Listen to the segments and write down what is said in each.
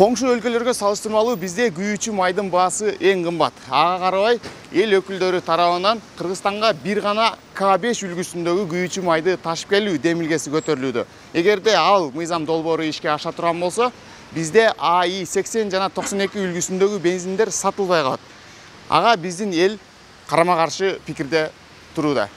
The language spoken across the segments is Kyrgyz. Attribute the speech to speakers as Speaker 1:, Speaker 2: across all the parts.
Speaker 1: Коңшу өлкөлөргө салыштырмалуу бизде күйүүчү майдын баасы эң кымбат. Ага карабай эл өкүлдөрү тарабынан Кыргызстанга бир гана К5 үлгүсүндөгү күйүүчү майды ташып келүү демилгеси көтөрүлүүдө. Эгерде ал мыйзам долбоору ишке аша турган болсо, бизде АИ 80 жана 92 үлгүсүндөгү бензиндер сатылбай калат. Ага биздин эл карама-каршы пикирде турууда.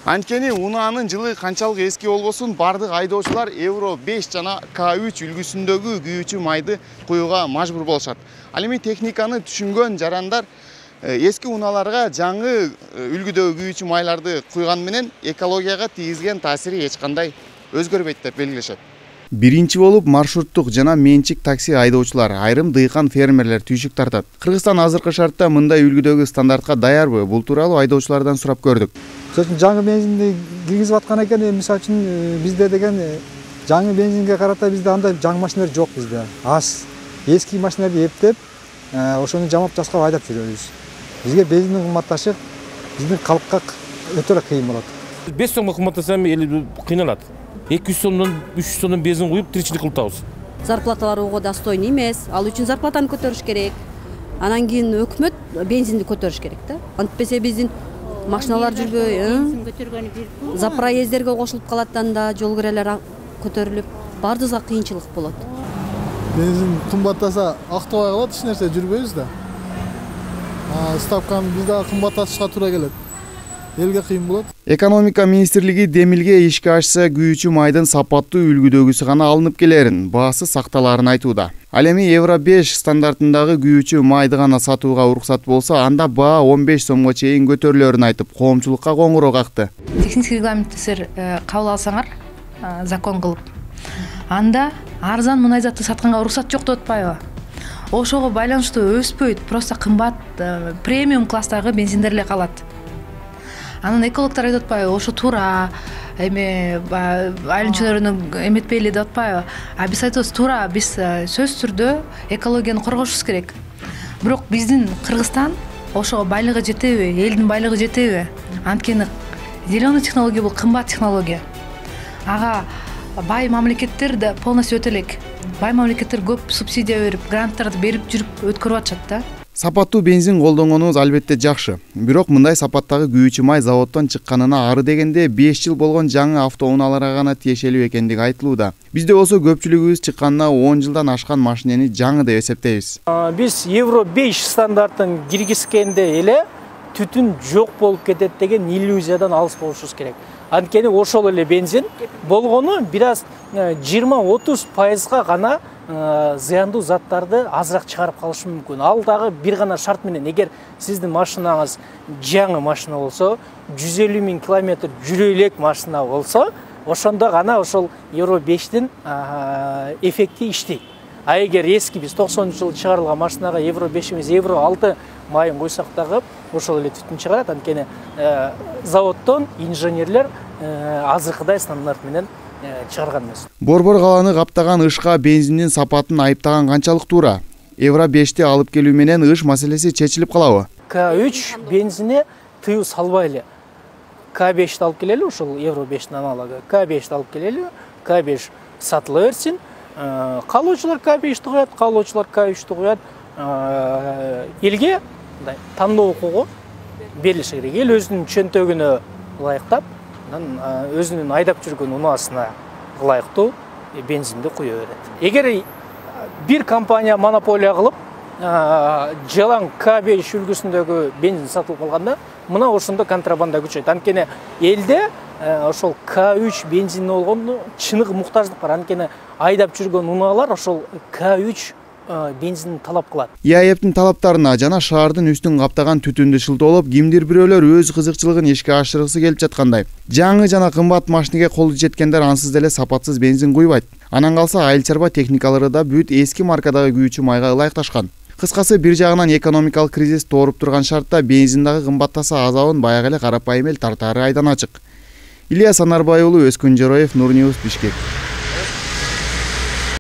Speaker 1: Анткени унаанын жылы канчалык эски болбосун, бардык айдоочулар Евро 5 жана К3 үлгүсүндөгү күйүүчү майды куюуга мажбур болушат. Ал эми техниканы түшүнгөн жарандар эски унааларга жаңы үлгүдөгү күйүүчү майларды куйган менен экологияга тийгизген таасири эч кандай өзгөрбөйт деп белгилешет. Биринчи болуп маршруттук жана менчик такси айдоочулар, айрым дыйкан фермерлер түйшүк тартат. Кыргызстан азыркы шартта мындай үлгүдөгү стандартка даярбы? Бул тууралуу айдоочулардан сурап көрдүк.
Speaker 2: Жаңы бензинди киргизип аткан экен, мисалы үчүн бизде деген жаңы бензинге карата бизде андай жаңы машиналар жок бизде. Аз. Эски машиналарды эптеп, ошону жамап жаскап айдап жүрөбүз. Бизге бензиндин кымбатташы биздин калкка өтө эле кыйын болот.
Speaker 3: 5 сомго кымбаттаса эл кыйналат. 200 сомдон 300 сомдон бензин куюп тиричилик кылып атабыз.
Speaker 4: Зарплаталар ого достойный эмес. Ал үчүн зарплатаны көтөрүш керек. Анан кийин өкмөт бензинди көтөрүш керек да. Антпесе биздин машиналар жүрбөй, запроездерге кошулуп калат, анда жол кирелер көтөрүлүп, бардыгыбызга кыйынчылык болот.
Speaker 5: Бензин кымбаттаса актабай калат, эч нерсе жүрбөйбүз да. Ставканы бизде кымбаттатышка туура келет. Элге кыйын болот.
Speaker 1: Экономика министрлиги демилге ишке ашса, күйүүчү майдын сапаттуу үлгүдөгүсү гана алынып келерин, баасы сакталарын айтууда. Ал эми Евро 5 стандартындагы күйүүчү майды гана сатууга уруксат болсо, анда баа 15 сомго чейин көтөрүлөрүн айтып, коомчулукка коңгуроо какты.
Speaker 6: Техник регламенттер кабыл алсаңар, закон кылып, анда арзан мунай затты сатканга уруксат жок деп атпайбы? Ошого байланыштуу өспөйт, просто кымбат премиум класстагы бензиндер эле калат. Анан экологтор айтып атпайбы, ошо туура, эми айылчыларын эметпейли деп атпайбы? Биз айтабыз, туура, биз сөз түрдө экологияны коргошубуз керек. Бирок биздин Кыргызстан ошого байлыгы жетеби, элдин байлыгы жетеби? Анткени зеленый технология бул кымбат технология. Ага бай мамлекеттер да полностью өтө элек. Бай мамлекеттер көп субсидия берип, гранттарды берип жүрүп өткөрүп атышат да.
Speaker 1: Сапаттуу бензин колдонгонубуз албетте жакшы. Бирок мындай сапаттагы күйүүчү май заводдон чыкканына ары дегенде 5 жыл болгон жаңы автоунааларга гана тиешелүү экендиги айтылууда. Бизде болсо көпчүлүгүбүз чыкканына 10 жылдан ашкан машинени жаңы деп эсептейбиз.
Speaker 7: Биз Евро 5 стандартын киргизгенде эле түтүн жок болуп кетет деген иллюзиядан алыс болушубуз керек. Анткени ошол эле бензин болгону бир аз 20-30% гана зыяндуу заттарды азыраак чыгарып калышы мүмкүн. Ал дагы бир гана шарт менен, эгер сиздин машинаңыз жаңы машина болсо, 150 000 километр жүрө элек машина болсо, ошондо гана ошол Евро 5-тин эффекти иштейт. А эгер эски биз 90-жылы чыгарылган машинага Евро 5 эмес, Евро 6 майын койсок дагы ошол эле түтүн чыгарат. Анткени заводдон инженерлер азыркыдай стандарт менен чыгарган эмес.
Speaker 1: Борбор каланы каптаган ышка бензиндин сапатын айыптаган канчалык туура? Евро 5-ти алып келүү менен ыш маселеси чечилип калабы?
Speaker 7: К3 бензине тыюу салбайлы. К5-ти алып келели, ошол Евро 5-тин аналогу. К5-ти алып келели, К5 сатыла берсин. Каалоочулар К5-ти коет, каалоочулар К3-ти коет. Элге мындай тандоо укугу берилиши керек. Эл өзүнүн чөнтөгүнө ылайыктап, өзүнүн айдап жүргөн унаасына ылайыктуу бензинди куя берет. Эгер бир компания монополия кылып, жалаң К5 үлгүсүндөгү бензин сатылып калганда, мына ошондо контрабанда күчөйт. Анткени элде ошол К3 бензин болгону чыныгы муктаждык бар. Анткени айдап жүргөн унаалар ошол К3 бензин талап кылат.
Speaker 1: ИАЭПтин талаптарына жана шаардын үстүн каптаган түтүндү шылтоолоп, кимдир бирөөлөр өз кызыкчылыгын ишке ашыргысы келип жаткандай. Жаңы жана кымбат машинеге колу жеткендер ансыз деле сапатсыз бензин куйбайт. Анан калса айыл чарба техникалары да бүт эски маркадагы күйүүчү майга ылайыкташкан. Кыскасы, бир жагынан экономикалык кризис тооруп турган шартта бензин дагы кымбаттаса азабын баягы эле карапайым эл тартаары айдан ачык. Ильяс Анарбай уулу, Өскүн Жороев, Нур Ньюс, Бишкек.